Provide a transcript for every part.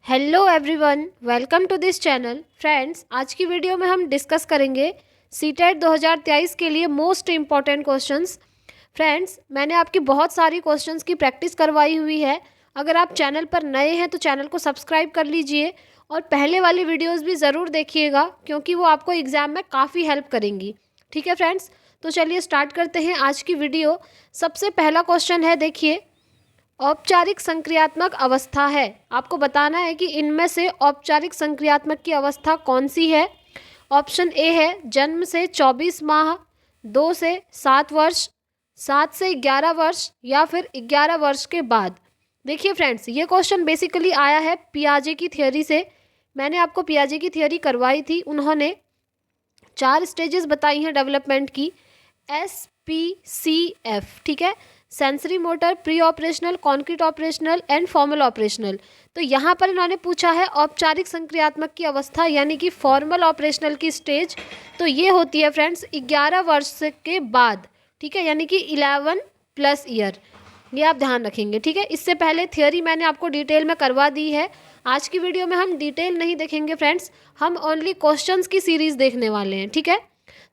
Hello everyone, welcome to this channel. Friends, आज की video में हम डिस्कस करेंगे सीटेट 2023 के लिए मोस्ट इम्पॉर्टेंट क्वेश्चंस। फ्रेंड्स, मैंने आपकी बहुत सारी क्वेश्चंस की प्रैक्टिस करवाई हुई है। अगर आप चैनल पर नए हैं तो चैनल को सब्सक्राइब कर लीजिए और पहले वाली वीडियोज़ भी ज़रूर देखिएगा क्योंकि वो आपको एग्ज़ाम में काफ़ी हेल्प करेंगी। ठीक है फ्रेंड्स, तो चलिए स्टार्ट करते हैं आज की वीडियो। सबसे पहला क्वेश्चन है, देखिए, औपचारिक संक्रियात्मक अवस्था है। आपको बताना है कि इनमें से औपचारिक संक्रियात्मक की अवस्था कौन सी है। ऑप्शन ए है जन्म से 24 माह, 2 से 7 वर्ष, 7 से 11 वर्ष या फिर 11 वर्ष के बाद। देखिए फ्रेंड्स, ये क्वेश्चन बेसिकली आया है पियाजे की थियोरी से। मैंने आपको पियाजे की थियोरी करवाई थी। उन्होंने 4 स्टेजेस बताई हैं डेवलपमेंट की, SPCF। ठीक है, sensory motor, pre operational, concrete operational and formal operational. तो यहाँ पर इन्होंने पूछा है औपचारिक संक्रियात्मक की अवस्था यानी कि फॉर्मल ऑपरेशनल की स्टेज। तो ये होती है फ्रेंड्स 11 वर्ष के बाद। ठीक है, यानी कि 11+ ईयर। ये आप ध्यान रखेंगे। ठीक है, इससे पहले थियोरी मैंने आपको डिटेल में करवा दी है। आज की वीडियो में हम डिटेल नहीं देखेंगे फ्रेंड्स, हम ओनली क्वेश्चंस की सीरीज देखने वाले हैं। ठीक है,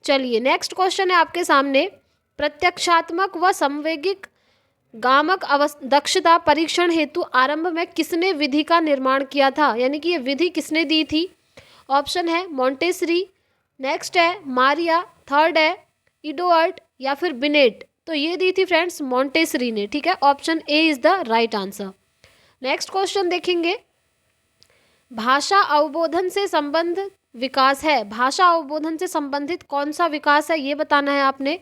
चलिए नेक्स्ट क्वेश्चन है आपके सामने। प्रत्यक्षात्मक व संवेगिक गामक दक्षता परीक्षण हेतु आरंभ में किसने विधि का निर्माण किया था, यानी कि ये विधि किसने दी थी। ऑप्शन है मॉन्टेसरी, नेक्स्ट है मारिया, थर्ड है इडोअर्ट या फिर बिनेट। तो ये दी थी फ्रेंड्स मॉन्टेसरी ने। ठीक है, option A is the right answer. Next question देखेंगे, भाषा अवबोधन से संबंध विकास है। भाषा अवबोधन से संबंधित कौन सा विकास है ये बताना है आपने।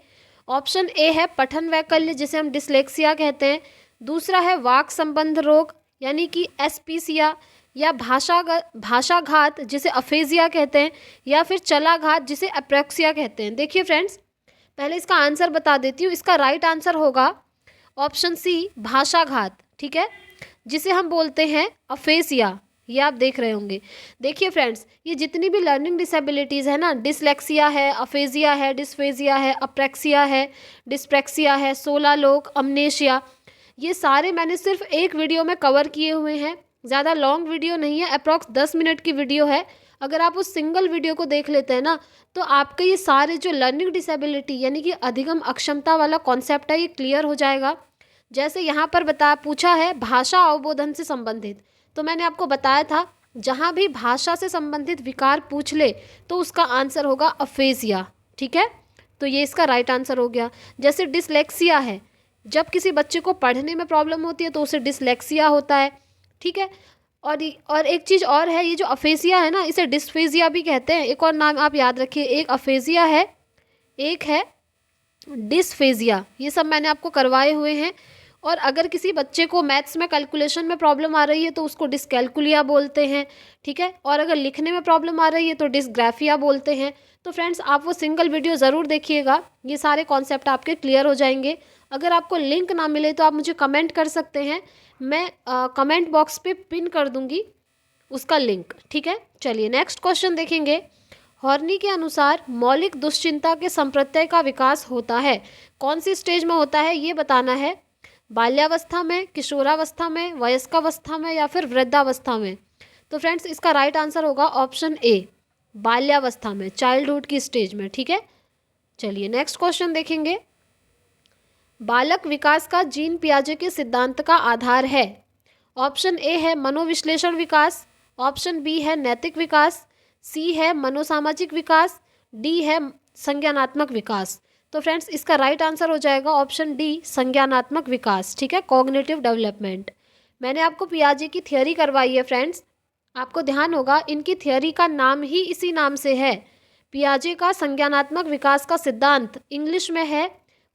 ऑप्शन ए है पठन वैकल्य, जिसे हम डिसलेक्सिया कहते हैं। दूसरा है वाक संबंध रोग यानी कि एस्पीसिया, या भाषाघात जिसे अफेजिया कहते हैं, या फिर चलाघात जिसे अप्रेक्सिया कहते हैं। देखिए फ्रेंड्स, पहले इसका आंसर बता देती हूँ। इसका राइट आंसर होगा ऑप्शन सी, भाषाघात। ठीक है, जिसे हम बोलते हैं अफेसिया। ये आप देख रहे होंगे। देखिए फ्रेंड्स, ये जितनी भी लर्निंग डिसेबिलिटीज़ है ना, डिसलेक्सिया है, अफेजिया है, डिस्फेजिया है, अप्रेक्सिया है, डिस्प्रेक्सिया है, सोलालोक, अमनेशिया, ये सारे मैंने सिर्फ एक वीडियो में कवर किए हुए हैं। ज़्यादा लॉन्ग वीडियो नहीं है, अप्रॉक्स 10 मिनट की वीडियो है। अगर आप उस सिंगल वीडियो को देख लेते हैं ना, तो आपके ये सारे जो लर्निंग डिसेबिलिटी यानी कि अधिगम अक्षमता वाला कॉन्सेप्ट है, ये क्लियर हो जाएगा। जैसे यहाँ पर पूछा है भाषा अवबोधन से संबंधित, तो मैंने आपको बताया था जहाँ भी भाषा से संबंधित विकार पूछ ले तो उसका आंसर होगा अफेजिया। ठीक है, तो ये इसका राइट आंसर हो गया। जैसे डिसलेक्सिया है, जब किसी बच्चे को पढ़ने में प्रॉब्लम होती है तो उसे डिसलेक्सिया होता है। ठीक है, और एक चीज़ और है, ये जो अफेजिया है ना, इसे डिस्फेजिया भी कहते हैं। एक और नाम आप याद रखिए, एक अफेजिया है, एक है डिस्फेजिया। ये सब मैंने आपको करवाए हुए हैं। और अगर किसी बच्चे को मैथ्स में कैलकुलेशन में प्रॉब्लम आ रही है तो उसको डिसकैलकुलिया बोलते हैं। ठीक है, और अगर लिखने में प्रॉब्लम आ रही है तो डिसग्राफिया बोलते हैं। तो फ्रेंड्स, आप वो सिंगल वीडियो ज़रूर देखिएगा, ये सारे कॉन्सेप्ट आपके क्लियर हो जाएंगे। अगर आपको लिंक ना मिले तो आप मुझे कमेंट कर सकते हैं, मैं कमेंट बॉक्स पे पिन कर दूंगी उसका लिंक। ठीक है, चलिए नेक्स्ट क्वेश्चन देखेंगे। हॉर्नी के अनुसार मौलिक दुश्चिंता के संप्रत्यय का विकास होता है, कौन सी स्टेज में होता है ये बताना है। बाल्यावस्था में, किशोरावस्था में, वयस्कावस्था में या फिर वृद्धावस्था में। तो फ्रेंड्स, इसका राइट आंसर होगा ऑप्शन ए, बाल्यावस्था में, चाइल्डहुड की स्टेज में। ठीक है, चलिए नेक्स्ट क्वेश्चन देखेंगे। बालक विकास का जीन पियाजे के सिद्धांत का आधार है। ऑप्शन ए है मनोविश्लेषण विकास, ऑप्शन बी है नैतिक विकास, सी है मनोसामाजिक विकास, डी है संज्ञानात्मक विकास। तो फ्रेंड्स, इसका राइट आंसर हो जाएगा ऑप्शन डी, संज्ञानात्मक विकास। ठीक है, कॉग्निटिव डेवलपमेंट। मैंने आपको पियाजे की थियोरी करवाई है फ्रेंड्स, आपको ध्यान होगा इनकी थियोरी का नाम ही इसी नाम से है। पियाजे का संज्ञानात्मक विकास का सिद्धांत इंग्लिश में है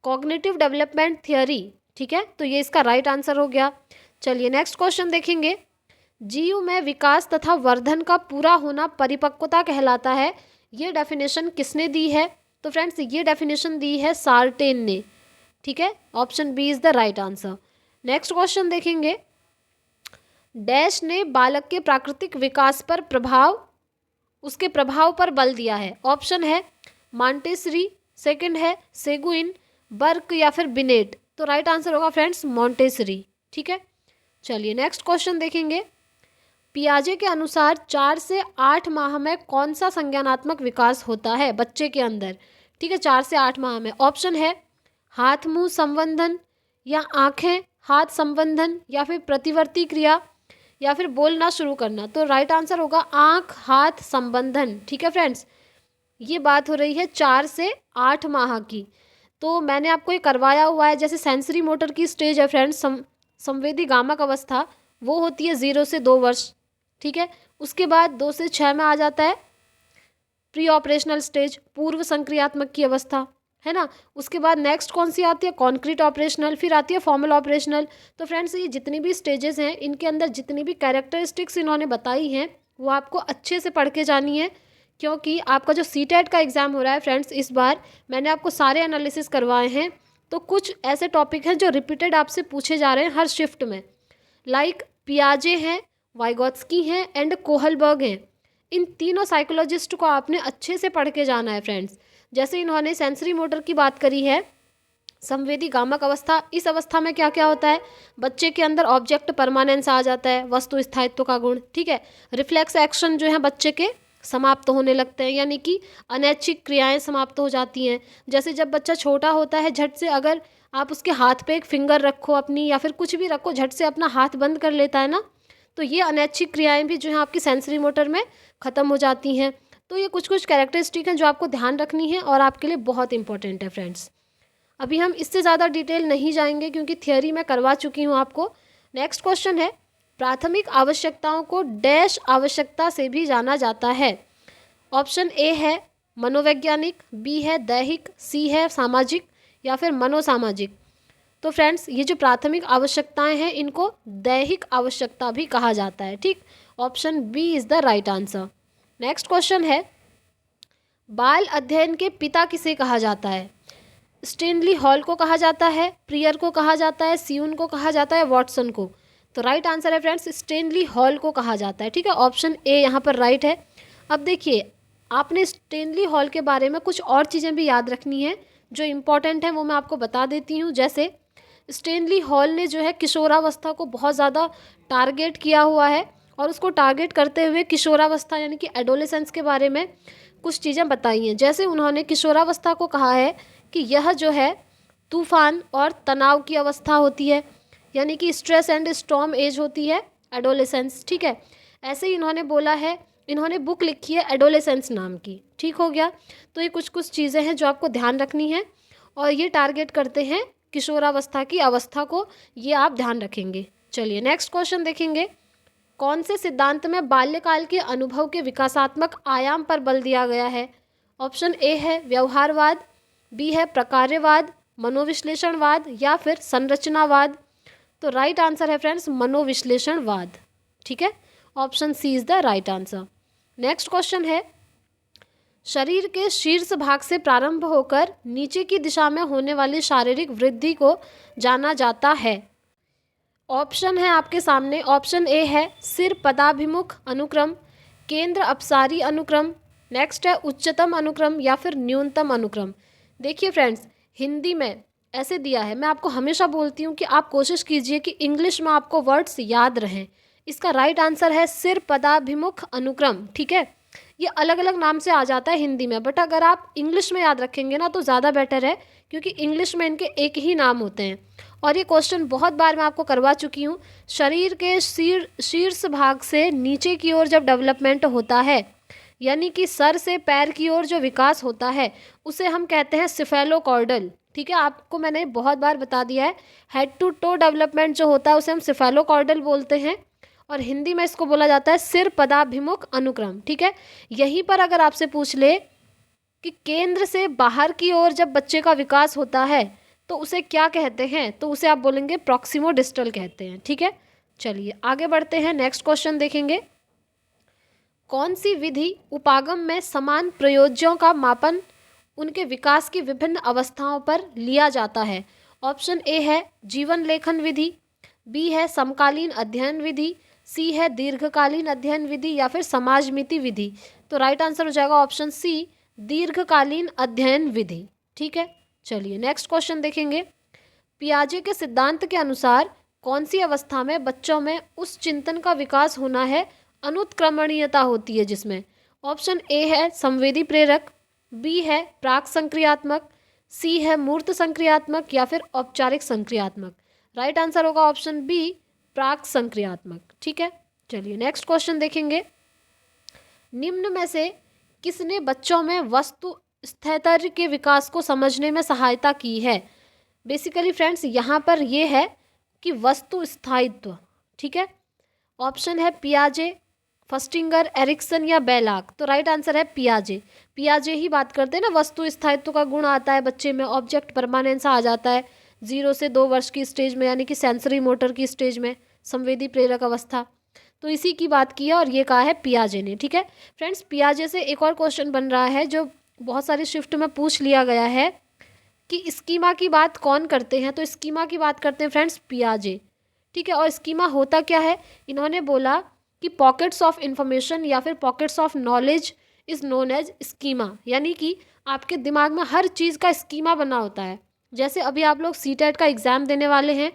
कॉग्निटिव डेवलपमेंट थियोरी। ठीक है, तो ये इसका राइट आंसर हो गया। चलिए नेक्स्ट क्वेश्चन देखेंगे। जीव में विकास तथा वर्धन का पूरा होना परिपक्वता कहलाता है, ये डेफिनेशन किसने दी है। तो फ्रेंड्स, ये डेफिनेशन दी है सार्टेन ने। ठीक है, option B is the right answer. Next question देखेंगे। डैश ने बालक के प्राकृतिक विकास पर उसके प्रभाव पर बल दिया है। ऑप्शन है मॉन्टेसरी, सेकंड है सेगुइन, बर्क या फिर बिनेट। तो राइट आंसर होगा फ्रेंड्स मॉन्टेसरी। ठीक है, चलिए नेक्स्ट क्वेश्चन देखेंगे। पियाजे के अनुसार 4 से 8 माह में कौन सा संज्ञानात्मक विकास होता है बच्चे के अंदर? ठीक है, 4 से 8 माह में। ऑप्शन है हाथ मुंह संबंधन, या आंखें हाथ संबंधन, या फिर प्रतिवर्ती क्रिया, या फिर बोलना शुरू करना। तो राइट आंसर होगा आंख हाथ संबंधन। ठीक है फ्रेंड्स, ये बात हो रही है 4 से 8 माह की। तो मैंने आपको ये करवाया हुआ है। जैसे सेंसरी मोटर की स्टेज है फ्रेंड्स, संवेदी गामक अवस्था, वो होती है 0 से 2 वर्ष। ठीक है, उसके बाद 2 से 6 में आ जाता है प्री ऑपरेशनल स्टेज, पूर्व संक्रियात्मक की अवस्था, है ना। उसके बाद नेक्स्ट कौन सी आती है? कॉन्क्रीट ऑपरेशनल, फिर आती है फॉर्मल ऑपरेशनल। तो फ्रेंड्स, ये जितनी भी स्टेजेस हैं, इनके अंदर जितनी भी कैरेक्टरिस्टिक्स इन्होंने बताई हैं, वो आपको अच्छे से पढ़ के जानी है, क्योंकि आपका जो सीटेट का एग्ज़ाम हो रहा है फ्रेंड्स, इस बार मैंने आपको सारे एनालिसिस करवाए हैं। तो कुछ ऐसे टॉपिक हैं जो रिपीटेड आपसे पूछे जा रहे हैं हर शिफ्ट में, लाइक पियाजे हैं, वाइगोत्स्की हैं एंड कोहलबर्ग हैं। इन तीनों साइकोलॉजिस्ट को आपने अच्छे से पढ़ के जाना है फ्रेंड्स। जैसे इन्होंने सेंसरी मोटर की बात करी है, संवेदी गामक अवस्था, इस अवस्था में क्या क्या होता है? बच्चे के अंदर ऑब्जेक्ट परमानेंस आ जाता है, वस्तु स्थायित्व का गुण। ठीक है, रिफ्लेक्स एक्शन जो है बच्चे के समाप्त होने लगते हैं, यानी कि अनैच्छिक क्रियाएं समाप्त हो जाती हैं। जैसे जब बच्चा छोटा होता है, झट से अगर आप उसके हाथ पे एक फिंगर रखो अपनी, या फिर कुछ भी रखो, झट से अपना हाथ बंद कर लेता है ना, तो ये अनैच्छिक क्रियाएं भी जो है आपकी सेंसरी मोटर में ख़त्म हो जाती हैं। तो ये कुछ कुछ कैरेक्टरिस्टिक हैं जो आपको ध्यान रखनी है और आपके लिए बहुत इंपॉर्टेंट है फ्रेंड्स। अभी हम इससे ज़्यादा डिटेल नहीं जाएंगे, क्योंकि थियोरी मैं करवा चुकी हूँ आपको। नेक्स्ट क्वेश्चन है, प्राथमिक आवश्यकताओं को डैश आवश्यकता से भी जाना जाता है। ऑप्शन ए है मनोवैज्ञानिक, बी है दैहिक, सी है सामाजिक, या फिर मनोसामाजिक। तो फ्रेंड्स, ये जो प्राथमिक आवश्यकताएं हैं, इनको दैहिक आवश्यकता भी कहा जाता है। ठीक, option B is the right answer. Next question है, बाल अध्ययन के पिता किसे कहा जाता है? स्टेनली हॉल को कहा जाता है, प्रियर को कहा जाता है, सीउन को कहा जाता है, वॉटसन को। तो राइट आंसर है फ्रेंड्स, स्टेनली हॉल को कहा जाता है। ठीक है, ऑप्शन ए यहाँ पर राइट है। अब देखिए, आपने स्टेनली हॉल के बारे में कुछ और चीज़ें भी याद रखनी है जो इम्पॉर्टेंट है, वो मैं आपको बता देती हूँ। जैसे स्टेनली हॉल ने जो है किशोरावस्था को बहुत ज़्यादा टारगेट किया हुआ है, और उसको टारगेट करते हुए किशोरावस्था यानी कि एडोलेसेंस के बारे में कुछ चीज़ें बताई हैं। जैसे उन्होंने किशोरावस्था को कहा है कि यह जो है तूफान और तनाव की अवस्था होती है, यानी कि स्ट्रेस एंड स्टॉर्म एज होती है एडोलेसेंस। ठीक है, ऐसे ही इन्होंने बोला है, इन्होंने बुक लिखी है एडोलेसेंस नाम की। ठीक हो गया, तो ये कुछ कुछ चीज़ें हैं जो आपको ध्यान रखनी है, और ये टारगेट करते हैं किशोरावस्था की अवस्था को, ये आप ध्यान रखेंगे। चलिए नेक्स्ट क्वेश्चन देखेंगे, कौन से सिद्धांत में बाल्यकाल के अनुभव के विकासात्मक आयाम पर बल दिया गया है? ऑप्शन ए है व्यवहारवाद, बी है प्रकार्यवाद, मनोविश्लेषणवाद, या फिर संरचनावाद। तो राइट आंसर है फ्रेंड्स मनोविश्लेषणवाद। ठीक है, option C is the right answer. Next question है, शरीर के शीर्ष भाग से प्रारंभ होकर नीचे की दिशा में होने वाली शारीरिक वृद्धि को जाना जाता है। ऑप्शन है आपके सामने, ऑप्शन ए है सिर पदाभिमुख अनुक्रम, केंद्र अपसारी अनुक्रम, नेक्स्ट है उच्चतम अनुक्रम, या फिर न्यूनतम अनुक्रम। देखिए फ्रेंड्स, हिंदी में ऐसे दिया है, मैं आपको हमेशा बोलती हूँ कि आप कोशिश कीजिए कि इंग्लिश में आपको वर्ड्स याद रहें। इसका राइट आंसर है सिर पदाभिमुख अनुक्रम। ठीक है, ये अलग अलग नाम से आ जाता है हिंदी में, बट अगर आप इंग्लिश में याद रखेंगे ना तो ज़्यादा बेटर है, क्योंकि इंग्लिश में इनके एक ही नाम होते हैं। और ये क्वेश्चन बहुत बार मैं आपको करवा चुकी हूँ। शरीर के शीर्ष भाग से नीचे की ओर जब डेवलपमेंट होता है, यानी कि सर से पैर की ओर जो विकास होता है, उसे हम कहते हैं सिफेलोकॉर्डल। ठीक है, आपको मैंने बहुत बार बता दिया है, हेड टू टो डेवलपमेंट जो होता है उसे हम सिफेलोकॉर्डल बोलते हैं, और हिंदी में इसको बोला जाता है सिर पदाभिमुख अनुक्रम। ठीक है, यहीं पर अगर आपसे पूछ ले कि केंद्र से बाहर की ओर जब बच्चे का विकास होता है तो उसे क्या कहते हैं, तो उसे आप बोलेंगे प्रॉक्सिमोडिस्टल कहते हैं। ठीक है, चलिए आगे बढ़ते हैं, नेक्स्ट क्वेश्चन देखेंगे, कौन सी विधि उपागम में समान प्रयोज्यों का मापन उनके विकास की विभिन्न अवस्थाओं पर लिया जाता है? ऑप्शन ए है जीवन लेखन विधि, बी है समकालीन अध्ययन विधि, सी है दीर्घकालीन अध्ययन विधि, या फिर समाजमिति विधि। तो राइट आंसर हो जाएगा ऑप्शन सी दीर्घकालीन अध्ययन विधि। ठीक है, चलिए नेक्स्ट क्वेश्चन देखेंगे, पियाजे के सिद्धांत के अनुसार कौन सी अवस्था में बच्चों में उस चिंतन का विकास होना है अनुत्क्रमणीयता होती है जिसमें। ऑप्शन ए है संवेदी प्रेरक, बी है प्राक संक्रियात्मक, सी है मूर्त संक्रियात्मक या फिर औपचारिक संक्रियात्मक। राइट आंसर होगा ऑप्शन बी प्राक संक्रियात्मक। ठीक है, चलिए नेक्स्ट क्वेश्चन देखेंगे। निम्न में से किसने बच्चों में वस्तु स्थैर्य के विकास को समझने में सहायता की है? बेसिकली फ्रेंड्स यहाँ पर ये है कि वस्तु स्थायित्व। ठीक है, ऑप्शन है पियाजे, फस्टिंगर, एरिक्सन या बेलाक। तो राइट आंसर है पियाजे। पियाजे ही बात करते हैं ना, वस्तु स्थायित्व का गुण आता है बच्चे में, ऑब्जेक्ट परमानेंस आ जाता है 0 से 2 वर्ष की स्टेज में, यानी कि सेंसरी मोटर की स्टेज में, संवेदी प्रेरक अवस्था। तो इसी की बात की है और ये कहा है पियाजे ने। ठीक है फ्रेंड्स, पियाजे से एक और क्वेश्चन बन रहा है जो बहुत सारी शिफ्ट में पूछ लिया गया है कि स्कीमा की बात कौन करते हैं? तो स्कीमा की बात करते हैं फ्रेंड्स पियाजे। ठीक है, और स्कीमा होता क्या है? इन्होंने बोला कि पॉकेट्स ऑफ इंफॉर्मेशन या फिर pockets of knowledge is known as schema, यानी कि आपके दिमाग में हर चीज़ का स्कीमा बना होता है। जैसे अभी आप लोग सीटेट का एग्ज़ाम देने वाले हैं,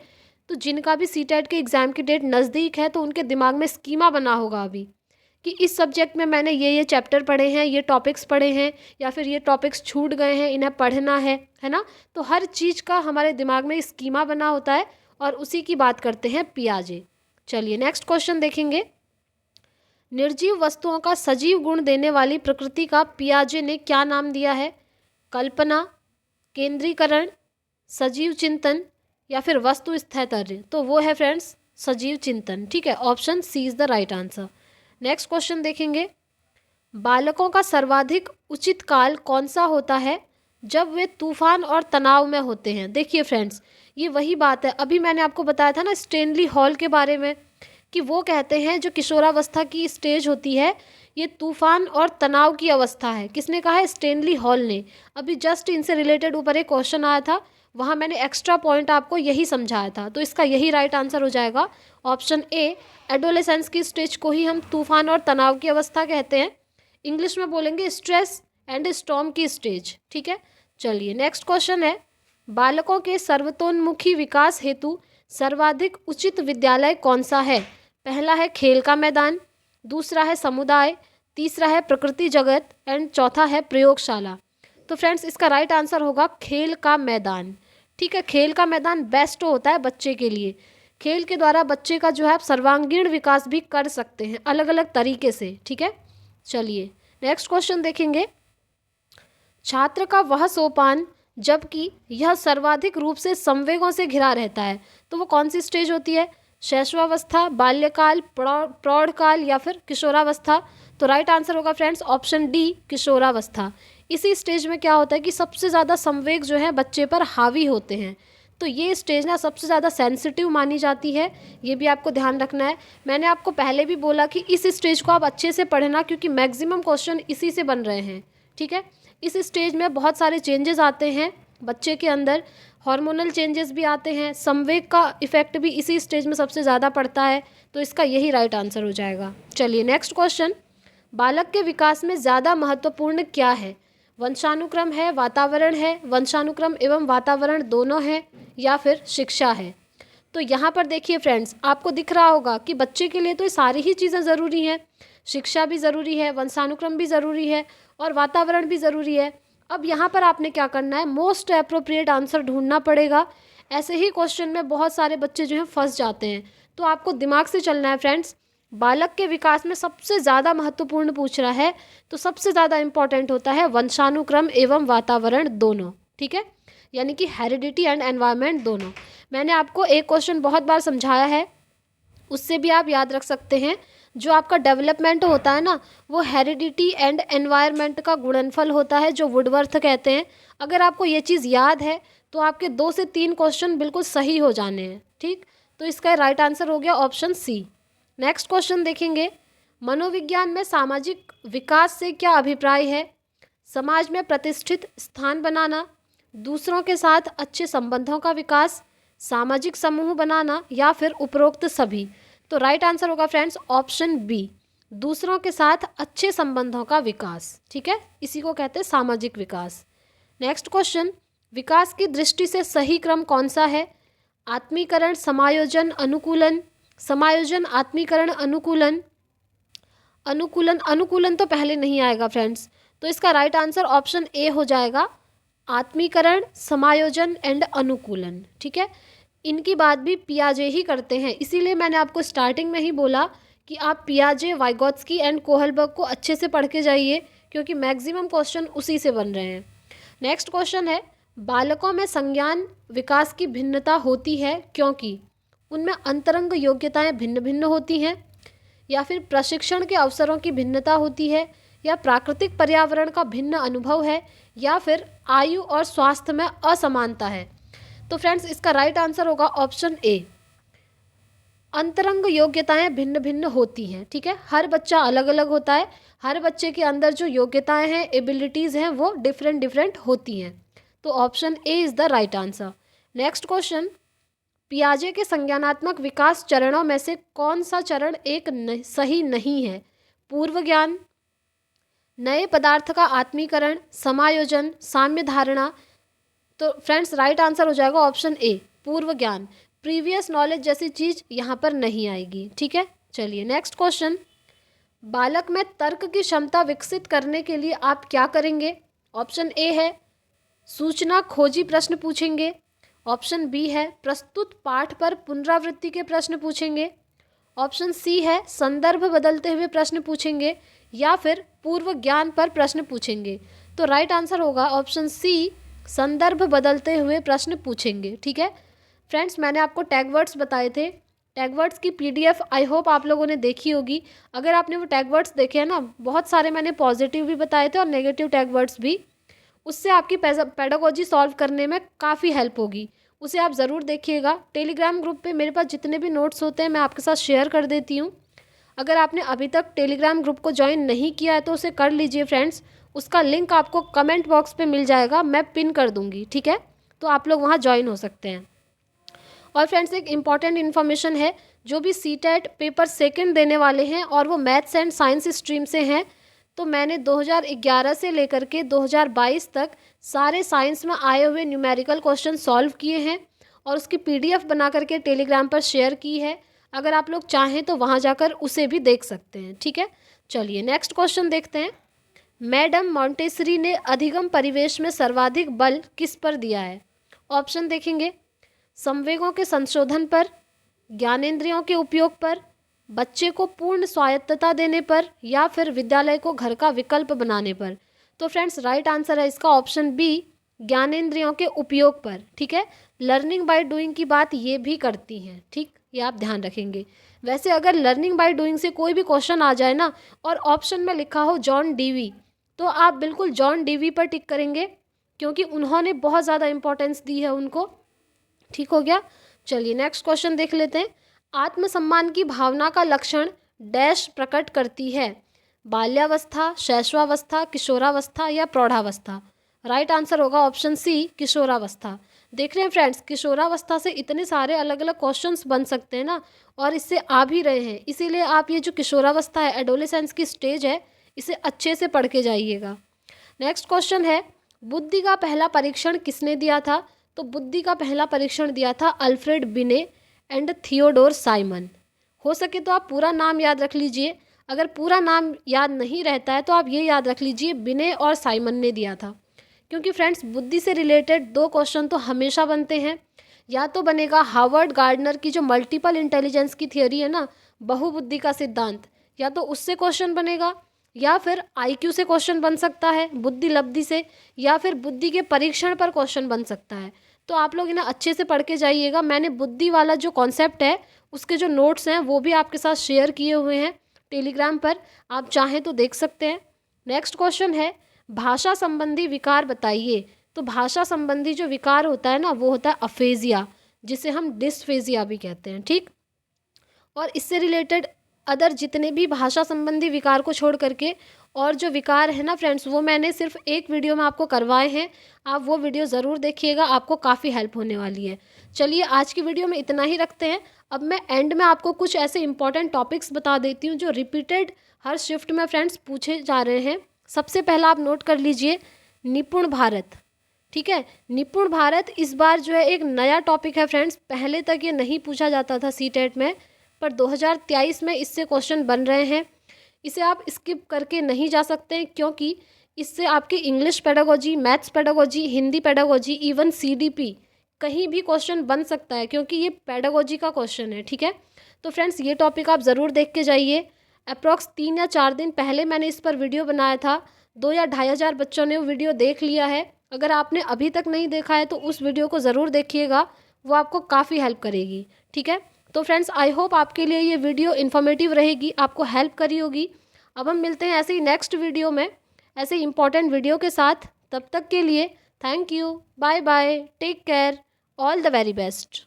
तो जिनका भी सीटेट के एग्ज़ाम की डेट नज़दीक है तो उनके दिमाग में स्कीमा बना होगा अभी कि इस सब्जेक्ट में मैंने ये चैप्टर पढ़े हैं, ये टॉपिक्स पढ़े हैं, या फिर ये टॉपिक्स छूट गए हैं, इन्हें पढ़ना है ना। तो हर चीज़ का हमारे दिमाग में स्कीमा बना होता है और उसी की बात करते हैं पियाजे। चलिए नेक्स्ट क्वेश्चन देखेंगे। निर्जीव वस्तुओं का सजीव गुण देने वाली प्रकृति का पियाजे ने क्या नाम दिया है? कल्पना, केंद्रीकरण, सजीव चिंतन या फिर वस्तु स्थैर्य। तो वो है फ्रेंड्स सजीव चिंतन। ठीक है, option C is the right answer. Next question देखेंगे। बालकों का सर्वाधिक उचित काल कौन सा होता है जब वे तूफान और तनाव में होते हैं? देखिए फ्रेंड्स, ये वही बात है, अभी मैंने आपको बताया था ना स्टेनली हॉल के बारे में, कि वो कहते हैं जो किशोरावस्था की स्टेज होती है ये तूफान और तनाव की अवस्था है। किसने कहा है? स्टेनली हॉल ने। अभी जस्ट इनसे रिलेटेड ऊपर एक क्वेश्चन आया था, वहाँ मैंने एक्स्ट्रा पॉइंट आपको यही समझाया था, तो इसका यही राइट आंसर हो जाएगा ऑप्शन ए। एडोलेसेंस की स्टेज को ही हम तूफान और तनाव की अवस्था कहते हैं, इंग्लिश में बोलेंगे स्ट्रेस एंड स्टॉर्म की स्टेज। ठीक है, चलिए नेक्स्ट क्वेश्चन है। बालकों के सर्वतोन्मुखी विकास हेतु सर्वाधिक उचित विद्यालय कौन सा है? पहला है खेल का मैदान, दूसरा है समुदाय, तीसरा है प्रकृति जगत एंड चौथा है प्रयोगशाला। तो फ्रेंड्स इसका राइट आंसर होगा खेल का मैदान। ठीक है, खेल का मैदान बेस्ट होता है बच्चे के लिए। खेल के द्वारा बच्चे का जो है आप सर्वांगीण विकास भी कर सकते हैं अलग अलग तरीके से। ठीक है, चलिए नेक्स्ट क्वेश्चन देखेंगे। छात्र का वह सोपान जबकि यह सर्वाधिक रूप से संवेगों से घिरा रहता है, तो वो कौन सी स्टेज होती है? शैशवावस्था, बाल्यकाल, प्रौढ़काल या फिर किशोरावस्था। तो राइट आंसर होगा फ्रेंड्स ऑप्शन डी किशोरावस्था। इसी स्टेज में क्या होता है कि सबसे ज़्यादा संवेग जो है बच्चे पर हावी होते हैं, तो ये स्टेज ना सबसे ज़्यादा सेंसिटिव मानी जाती है, ये भी आपको ध्यान रखना है। मैंने आपको पहले भी बोला कि इस स्टेज को आप अच्छे से पढ़ना क्योंकि मैक्सिमम क्वेश्चन इसी से बन रहे हैं। ठीक है, इस स्टेज में बहुत सारे चेंजेस आते हैं बच्चे के अंदर, हार्मोनल चेंजेस भी आते हैं, संवेग का इफेक्ट भी इसी स्टेज में सबसे ज़्यादा पड़ता है, तो इसका यही राइट आंसर हो जाएगा। चलिए नेक्स्ट क्वेश्चन। बालक के विकास में ज़्यादा महत्वपूर्ण क्या है? वंशानुक्रम है, वातावरण है, वंशानुक्रम एवं वातावरण दोनों है, या फिर शिक्षा है? तो यहाँ पर देखिए फ्रेंड्स, आपको दिख रहा होगा कि बच्चे के लिए तो ये सारी ही चीज़ें ज़रूरी हैं, शिक्षा भी ज़रूरी है, वंशानुक्रम भी ज़रूरी है और वातावरण भी ज़रूरी है। अब यहाँ पर आपने क्या करना है, मोस्ट अप्रोप्रिएट आंसर ढूंढना पड़ेगा। ऐसे ही क्वेश्चन में बहुत सारे बच्चे जो हैं फंस जाते हैं, तो आपको दिमाग से चलना है फ्रेंड्स। बालक के विकास में सबसे ज़्यादा महत्वपूर्ण पूछ रहा है तो सबसे ज़्यादा इम्पॉर्टेंट होता है वंशानुक्रम एवं वातावरण दोनों। ठीक है, यानी कि हेरिडिटी एंड एनवायरनमेंट दोनों। मैंने आपको एक क्वेश्चन बहुत बार समझाया है, उससे भी आप याद रख सकते हैं। जो आपका डेवलपमेंट होता है ना, वो हेरिडिटी एंड एनवायरनमेंट का गुणनफल होता है, जो वुडवर्थ कहते हैं। अगर आपको ये चीज़ याद है तो आपके 2 से 3 क्वेश्चन बिल्कुल सही हो जाने हैं। ठीक, तो इसका राइट आंसर हो गया ऑप्शन सी। नेक्स्ट क्वेश्चन देखेंगे। मनोविज्ञान में सामाजिक विकास से क्या अभिप्राय है? समाज में प्रतिष्ठित स्थान बनाना, दूसरों के साथ अच्छे संबंधों का विकास, सामाजिक समूह बनाना या फिर उपरोक्त सभी। तो राइट आंसर होगा फ्रेंड्स ऑप्शन बी, दूसरों के साथ अच्छे संबंधों का विकास। ठीक है, इसी को कहते हैं सामाजिक विकास। Next question. विकास की दृष्टि से सही क्रम कौन सा है? आत्मीकरण, समायोजन, अनुकूलन, समायोजन, आत्मीकरण, अनुकूलन, अनुकूलन, अनुकूलन तो पहले नहीं आएगा फ्रेंड्स, तो इसका राइट आंसर ऑप्शन ए हो जाएगा, आत्मीकरण, समायोजन एंड अनुकूलन। ठीक है, इनकी बात भी पियाजे ही करते हैं, इसीलिए मैंने आपको स्टार्टिंग में ही बोला कि आप पियाजे, वाइगोत्स्की एंड कोहलबर्ग को अच्छे से पढ़ के जाइए, क्योंकि मैक्सिमम क्वेश्चन उसी से बन रहे हैं। नेक्स्ट क्वेश्चन है, बालकों में संज्ञान विकास की भिन्नता होती है क्योंकि उनमें अंतरंग योग्यताएं भिन्न भिन्न होती हैं, या फिर प्रशिक्षण के अवसरों की भिन्नता होती है, या प्राकृतिक पर्यावरण का भिन्न अनुभव है, या फिर आयु और स्वास्थ्य में असमानता है। तो फ्रेंड्स इसका राइट आंसर होगा ऑप्शन ए, अंतरंग योग्यताएं भिन्न भिन्न होती हैं। ठीक है, हर बच्चा अलग अलग होता है, हर बच्चे के अंदर जो योग्यताएं हैं, एबिलिटीज़ हैं, वो डिफरेंट डिफरेंट होती हैं। तो option A is the right answer. Next question, पियाजे के संज्ञानात्मक विकास चरणों में से कौन सा चरण एक सही नहीं है? पूर्व ज्ञान, नए पदार्थ का आत्मीकरण, समायोजन, साम्य धारणा। तो फ्रेंड्स राइट आंसर हो जाएगा ऑप्शन ए, पूर्व ज्ञान। प्रीवियस नॉलेज जैसी चीज़ यहाँ पर नहीं आएगी। ठीक है, चलिए नेक्स्ट क्वेश्चन, बालक में तर्क की क्षमता विकसित करने के लिए आप क्या करेंगे? ऑप्शन ए है सूचना खोजी प्रश्न पूछेंगे, ऑप्शन बी है प्रस्तुत पाठ पर पुनरावृत्ति के प्रश्न पूछेंगे, ऑप्शन सी है संदर्भ बदलते हुए प्रश्न पूछेंगे, या फिर पूर्व ज्ञान पर प्रश्न पूछेंगे। तो राइट आंसर होगा ऑप्शन सी, संदर्भ बदलते हुए प्रश्न पूछेंगे। ठीक है फ्रेंड्स, मैंने आपको टैग वर्ड्स बताए थे, टैग वर्ड्स की पीडीएफ आई होप आप लोगों ने देखी होगी। अगर आपने वो टैग वर्ड्स देखे हैं ना, बहुत सारे मैंने पॉजिटिव भी बताए थे और नेगेटिव टैग वर्ड्स भी, उससे आपकी पेडागोजी सॉल्व करने में काफ़ी हेल्प होगी। उसे आप ज़रूर देखिएगा। टेलीग्राम ग्रुप पे मेरे पास जितने भी नोट्स होते हैं मैं आपके साथ शेयर कर देती हूँ। अगर आपने अभी तक टेलीग्राम ग्रुप को ज्वाइन नहीं किया है तो उसे कर लीजिए फ्रेंड्स, उसका लिंक आपको कमेंट बॉक्स पे मिल जाएगा, मैं पिन कर दूँगी। ठीक है, तो आप लोग वहाँ ज्वाइन हो सकते हैं। और फ्रेंड्स एक इम्पॉर्टेंट इन्फॉर्मेशन है, जो भी सीटेट पेपर सेकंड देने वाले हैं और वो मैथ्स एंड साइंस स्ट्रीम से हैं, तो मैंने 2011 से लेकर के 2022 तक सारे साइंस में आए हुए न्यूमेरिकल क्वेश्चन सॉल्व किए हैं और उसकी पीडीएफ बना करके टेलीग्राम पर शेयर की है। अगर आप लोग चाहें तो वहाँ जाकर उसे भी देख सकते हैं। ठीक है, चलिए नेक्स्ट क्वेश्चन देखते हैं। मैडम मॉन्टेसरी ने अधिगम परिवेश में सर्वाधिक बल किस पर दिया है? ऑप्शन देखेंगे, संवेगों के संशोधन पर, ज्ञानेंद्रियों के उपयोग पर, बच्चे को पूर्ण स्वायत्तता देने पर, या फिर विद्यालय को घर का विकल्प बनाने पर। तो फ्रेंड्स राइट आंसर है इसका ऑप्शन बी, ज्ञानेंद्रियों के उपयोग पर। ठीक है, लर्निंग बाय डूइंग की बात ये भी करती हैं। ठीक, ये आप ध्यान रखेंगे। वैसे अगर लर्निंग बाय डूइंग से कोई भी क्वेश्चन आ जाए ना और ऑप्शन में लिखा हो जॉन डीवी, तो आप बिल्कुल जॉन डीवी पर टिक करेंगे, क्योंकि उन्होंने बहुत ज़्यादा इंपॉर्टेंस दी है उनको। ठीक हो गया, चलिए नेक्स्ट क्वेश्चन देख लेते हैं। आत्मसम्मान की भावना का लक्षण डैश प्रकट करती है? बाल्यावस्था, शैशवावस्था, किशोरावस्था या प्रौढ़ावस्था? राइट आंसर होगा ऑप्शन सी, किशोरावस्था। देख रहे हैं फ्रेंड्स, किशोरावस्था से इतने सारे अलग अलग क्वेश्चंस बन सकते हैं ना, और इससे आ भी रहे हैं। इसीलिए आप ये जो किशोरावस्था है, एडोलेसेंस की स्टेज है, इसे अच्छे से पढ़ के जाइएगा। नेक्स्ट क्वेश्चन है, बुद्धि का पहला परीक्षण किसने दिया था? तो बुद्धि का पहला परीक्षण दिया था अल्फ्रेड बिने एंड थियोडोर साइमन। हो सके तो आप पूरा नाम याद रख लीजिए, अगर पूरा नाम याद नहीं रहता है तो आप ये याद रख लीजिए बिने और साइमन ने दिया था। क्योंकि फ्रेंड्स बुद्धि से रिलेटेड दो क्वेश्चन तो हमेशा बनते हैं। या तो बनेगा हार्वर्ड गार्डनर की जो मल्टीपल इंटेलिजेंस की थियोरी है ना, बहुबुद्धि का सिद्धांत, या तो उससे क्वेश्चन बनेगा, या फिर आईक्यू से क्वेश्चन बन सकता है, बुद्धि लब्धि से, या फिर बुद्धि के परीक्षण पर क्वेश्चन बन सकता है। तो आप लोग इन्हें अच्छे से पढ़ के जाइएगा। मैंने बुद्धि वाला जो कॉन्सेप्ट है उसके जो नोट्स हैं वो भी आपके साथ शेयर किए हुए हैं टेलीग्राम पर, आप चाहें तो देख सकते हैं। नेक्स्ट क्वेश्चन है, भाषा संबंधी विकार बताइए। तो भाषा संबंधी जो विकार होता है ना, वो होता है अफेजिया, जिसे हम डिस्फेजिया भी कहते हैं। ठीक, और इससे रिलेटेड अदर जितने भी भाषा संबंधी विकार को छोड़ करके और जो विकार है ना फ्रेंड्स, वो मैंने सिर्फ एक वीडियो में आपको करवाए हैं। आप वो वीडियो ज़रूर देखिएगा, आपको काफ़ी हेल्प होने वाली है। चलिए आज की वीडियो में इतना ही रखते हैं। अब मैं एंड में आपको कुछ ऐसे इंपॉर्टेंट टॉपिक्स बता देती हूँ जो रिपीटेड हर शिफ्ट में फ्रेंड्स पूछे जा रहे हैं। सबसे पहला आप नोट कर लीजिए, निपुण भारत। ठीक है, निपुण भारत इस बार जो है एक नया टॉपिक है फ्रेंड्स, पहले तक ये नहीं पूछा जाता था सीटेट में, पर 2023 में इससे क्वेश्चन बन रहे हैं। इसे आप स्किप करके नहीं जा सकते हैं, क्योंकि इससे आपकी English pedagogy, maths pedagogy, Hindi pedagogy, even CDP कहीं भी क्वेश्चन बन सकता है, क्योंकि ये पेडागोजी का क्वेश्चन है। ठीक है, तो फ्रेंड्स ये टॉपिक आप ज़रूर देख के जाइए। अप्रॉक्स 3 या 4 दिन पहले मैंने इस पर वीडियो बनाया था, 2 या 2,500 बच्चों ने वो वीडियो देख लिया है। अगर आपने अभी तक नहीं देखा है तो उस वीडियो को ज़रूर देखिएगा, वो आपको काफ़ी हेल्प करेगी। ठीक है, तो फ्रेंड्स आई होप आपके लिए ये वीडियो इन्फॉर्मेटिव रहेगी, आपको हेल्प करी होगी। अब हम मिलते हैं ऐसे ही नेक्स्ट वीडियो में, ऐसे इंपॉर्टेंट वीडियो के साथ। तब तक के लिए thank you, bye bye, take care, all the very best.